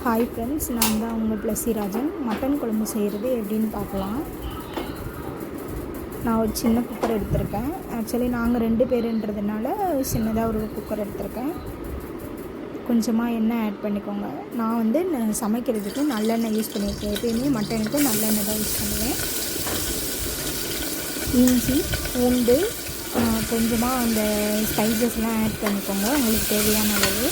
Hi friends, நான் தான் உங்கள் ப்ளஸிராஜன். மட்டன் குழம்பு செய்கிறது எப்படின்னு பார்க்கலாம். நான் ஒரு சின்ன குக்கர் எடுத்திருக்கேன். ஆக்சுவலி நாங்கள் 2 பேருன்றதுனால சின்னதாக ஒரு குக்கர் எடுத்திருக்கேன். கொஞ்சமாக எண்ணெய் ஆட் பண்ணிக்கோங்க. நான் வந்து சமைக்கிறதுக்கு நல்லெண்ணெய் யூஸ் பண்ணியிருக்கேன். எப்பயுமே மட்டனுக்கு நல்லெண்ணெய் தான் யூஸ் பண்ணுவேன். இஞ்சி, பூண்டு, கொஞ்சமாக அந்த ஸ்பைசஸ்லாம் ஆட் பண்ணிக்கோங்க உங்களுக்கு தேவையான அளவு.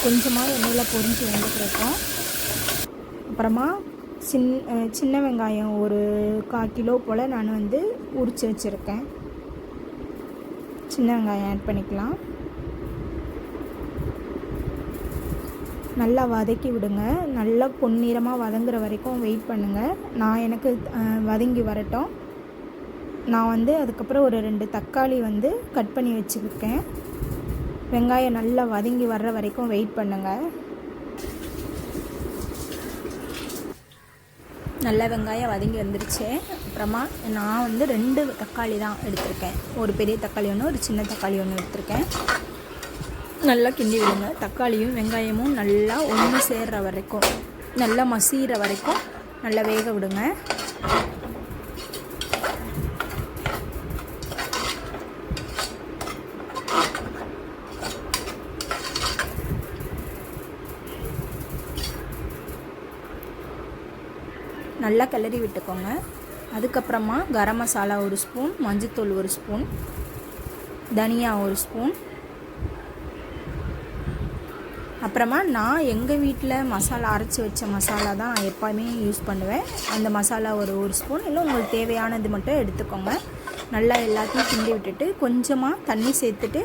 கொஞ்சமாக எண்ணெயில் பொரிஞ்சு வந்துக்கிறோம். அப்புறமா சின்ன வெங்காயம் ஒரு 1/4 கிலோ போல் நான் வந்து உரித்து வச்சுருக்கேன். சின்ன வெங்காயம் ஆட் பண்ணிக்கலாம். நல்லா வதக்கி விடுங்க. நல்லா பொன்னிறமாக வதங்குற வரைக்கும் வெயிட் பண்ணுங்கள். எனக்கு வதங்கி வரட்டும். நான் வந்து அதுக்கப்புறம் ஒரு 2 தக்காளி வந்து கட் பண்ணி வச்சுருக்கேன். வெங்காயம் நல்லா வதங்கி வர்ற வரைக்கும் வெயிட் பண்ணுங்கள். நல்லா வெங்காயம் வதங்கி வந்துருச்சு. அப்புறமா நான் வந்து 2 தக்காளி தான் எடுத்திருக்கேன். ஒரு பெரிய தக்காளி ஒன்று, ஒரு சின்ன தக்காளி ஒன்று எடுத்திருக்கேன். நல்லா கிண்டி விடுங்க. தக்காளியும் வெங்காயமும் நல்லா ஒன்று சேர்கிற வரைக்கும், நல்லா மசிகிற வரைக்கும் நல்லா வேக விடுங்க. நல்லா கிளறி விட்டுக்கோங்க. அதுக்கப்புறமா கரம் மசாலா 1 ஸ்பூன், மஞ்சத்தூள் 1 ஸ்பூன், தனியா 1 ஸ்பூன். அப்புறமா நான் எங்கள் வீட்டில் மசாலா அரைச்சி வச்ச மசாலா தான் எப்போவுமே யூஸ் பண்ணுவேன். அந்த மசாலா ஒரு ஸ்பூன், இல்லை உங்களுக்கு தேவையானது மட்டும் எடுத்துக்கோங்க. நல்லா எல்லாத்தையும் கிண்டி விட்டுட்டு கொஞ்சமாக தண்ணி சேர்த்துட்டு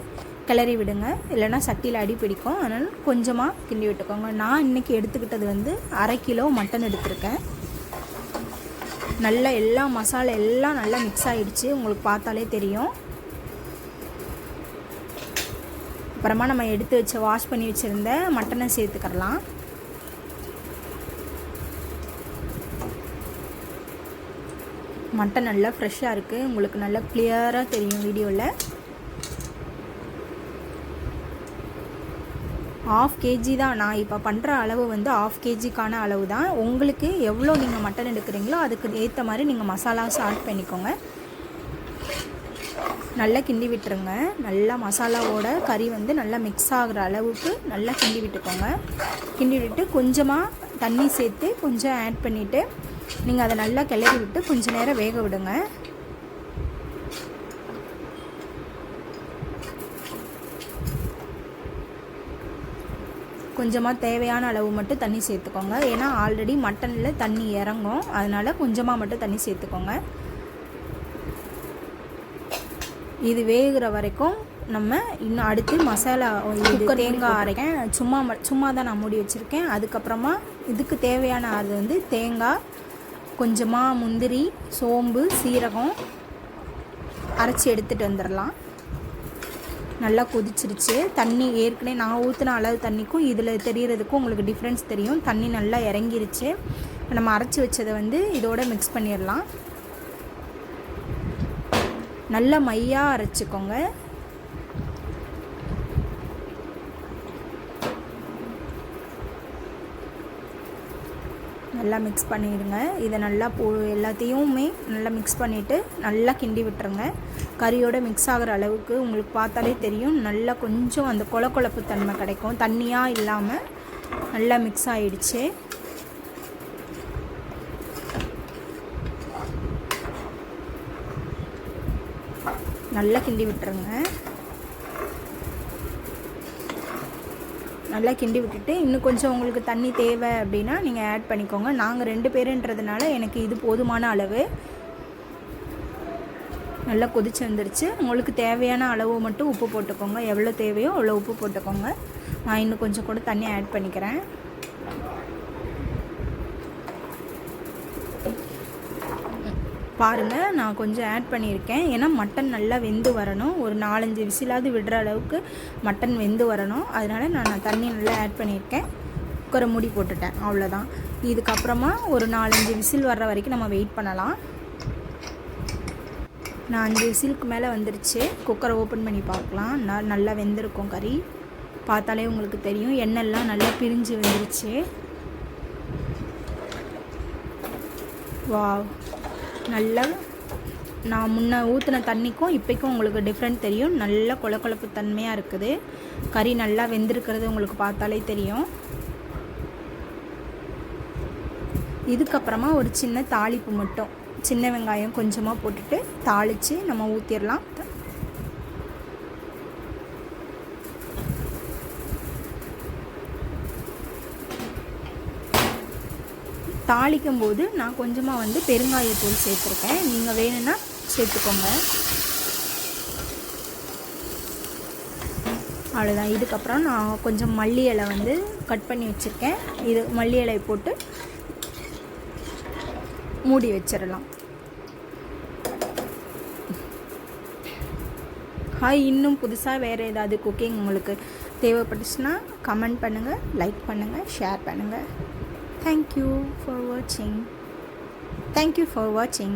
கிளறி விடுங்க. இல்லைனா சட்டியில் அடி பிடிக்கும். அதனால் கொஞ்சமாக கிண்டி விட்டுக்கோங்க. நான் இன்றைக்கி எடுத்துக்கிட்டது வந்து 1/2 கிலோ மட்டன் எடுத்திருக்கேன். நல்லா எல்லா மசாலா எல்லாம் நல்லா மிக்ஸ் ஆகிடுச்சு, உங்களுக்கு பார்த்தாலே தெரியும். அப்புறமா நம்ம எடுத்து வச்ச வாஷ் பண்ணி வச்சுருந்த மட்டனை சேர்த்துக்கலாம். மட்டன் நல்லா ஃப்ரெஷ்ஷாக இருக்குது, உங்களுக்கு நல்லா கிளியராக தெரியும் வீடியோவில். 1/2 kg தான் நான் இப்போ பண்ணுற அளவு வந்து 1/2 kgக்கான அளவு தான். உங்களுக்கு எவ்வளோ நீங்கள் மட்டன் எடுக்கிறீங்களோ அதுக்கு ஏற்ற மாதிரி நீங்கள் மசாலாஸ் ஆட் பண்ணிக்கோங்க. நல்லா கிண்டி விட்டுருங்க. நல்லா மசாலாவோட கறி வந்து நல்லா மிக்ஸ் ஆகிற அளவுக்கு நல்லா கிண்டி விட்டுக்கோங்க. கிண்டி விட்டு கொஞ்சமாக தண்ணி சேர்த்து கொஞ்சம் ஆட் பண்ணிவிட்டு நீங்கள் அதை நல்லா கிளறி விட்டு கொஞ்சம் நேரம் வேக விடுங்க. கொஞ்சமாக தேவையான அளவு மட்டும் தண்ணி சேர்த்துக்கோங்க. ஏன்னா ஆல்ரெடி மட்டனில் தண்ணி இறங்கும், அதனால் கொஞ்சமாக மட்டும் தண்ணி சேர்த்துக்கோங்க. இது வேகிற வரைக்கும் நம்ம இன்னும் அடுத்து மசாலா தேங்காய் அரைக்கேன். சும்மா தான் நான் மூடி வச்சுருக்கேன். அதுக்கப்புறமா இதுக்கு தேவையான அது வந்து தேங்காய், கொஞ்சமாக முந்திரி, சோம்பு, சீரகம் அரைச்சி எடுத்துகிட்டு வந்துடலாம். நல்லா கொதிச்சிருச்சு. தண்ணி ஏற்கனவே நான் ஊற்றின அளவு தண்ணிக்கும் இதில் தெரிகிறதுக்கும் உங்களுக்கு டிஃப்ரென்ஸ் தெரியும். தண்ணி நல்லா இறங்கிருச்சு. நம்ம அரைச்சி வச்சதை வந்து இதோட மிக்ஸ் பண்ணிடலாம். நல்லா மையாக அரைச்சிக்கோங்க. நல்லா மிக்ஸ் பண்ணிடுங்க. இதை நல்லா எல்லாத்தையுமே நல்லா மிக்ஸ் பண்ணிவிட்டு நல்லா கிண்டி விட்டுருங்க. கறியோடு மிக்ஸ் ஆகிற அளவுக்கு உங்களுக்கு பார்த்தாலே தெரியும். நல்லா கொஞ்சம் அந்த கொழப்பு தன்மை கிடைக்கும். தண்ணியாக இல்லாமல் நல்லா மிக்ஸ் ஆகிடுச்சு. நல்லா கிண்டி விட்டுருங்க. நல்லா கிண்டி விட்டுட்டு இன்னும் கொஞ்சம் உங்களுக்கு தண்ணி தேவை அப்படின்னா நீங்கள் ஆட் பண்ணிக்கோங்க. நாங்கள் 2 பேருன்றதுனால எனக்கு இது போதுமான அளவு. நல்லா கொதிச்சு வந்துருச்சு. உங்களுக்கு தேவையான அளவு மட்டும் உப்பு போட்டுக்கோங்க. எவ்வளோ தேவையோ அவ்வளோ உப்பு போட்டுக்கோங்க. நான் இன்னும் கொஞ்சம் கூட தண்ணி ஆட் பண்ணிக்கிறேன். பாருங்கள், நான் கொஞ்சம் ஆட் பண்ணியிருக்கேன். ஏன்னா மட்டன் நல்லா வெந்து வரணும். ஒரு 4-5 விசிலாவது விடுற அளவுக்கு மட்டன் வெந்து வரணும். அதனால் நான் தண்ணி நல்லா ஆட் பண்ணியிருக்கேன். குக்கரை மூடி போட்டுட்டேன். அவ்வளோதான். இதுக்கப்புறமா ஒரு 4-5 விசில் வர்ற வரைக்கும் நம்ம வெயிட் பண்ணலாம். நான் 5 விசிலுக்கு மேலே வந்துருச்சு. குக்கரை ஓப்பன் பண்ணி பார்க்கலாம். நல்லா வெந்திருக்கும் கறி. பார்த்தாலே உங்களுக்கு தெரியும், எண்ணெய்லாம் நல்லா பிரிஞ்சு வந்துருச்சு. வாவ், நல்லா நான் முன்ன ஊற்றின தண்ணிக்கும் இப்போக்கும் உங்களுக்கு டிஃப்ரெண்ட் தெரியும். நல்லா கொழப்பு தன்மையாக இருக்குது. கறி நல்லா வெந்திருக்கிறது உங்களுக்கு பார்த்தாலே தெரியும். இதுக்கப்புறமா ஒரு சின்ன தாளிப்பு மட்டும், சின்ன வெங்காயம் கொஞ்சமாக போட்டுட்டு தாளித்து நம்ம ஊற்றிடலாம். தாளிக்கும் போது நான் கொஞ்சமாக வந்து பெருங்காயத்தூள் சேர்த்துருக்கேன். நீங்கள் வேணும்னா சேர்த்துக்கோங்க. அவ்வளோதான். இதுக்கப்புறம் நான் கொஞ்சம் மல்லி இலை வந்து கட் பண்ணி வச்சுருக்கேன். இது மல்லி இலை போட்டு மூடி வச்சிடலாம். இன்னும் புதுசாக வேறு ஏதாவது குக்கிங் உங்களுக்கு தேவைப்பட்டுச்சுன்னா கமெண்ட் பண்ணுங்கள், லைக் பண்ணுங்கள், ஷேர் பண்ணுங்கள். Thank you for watching.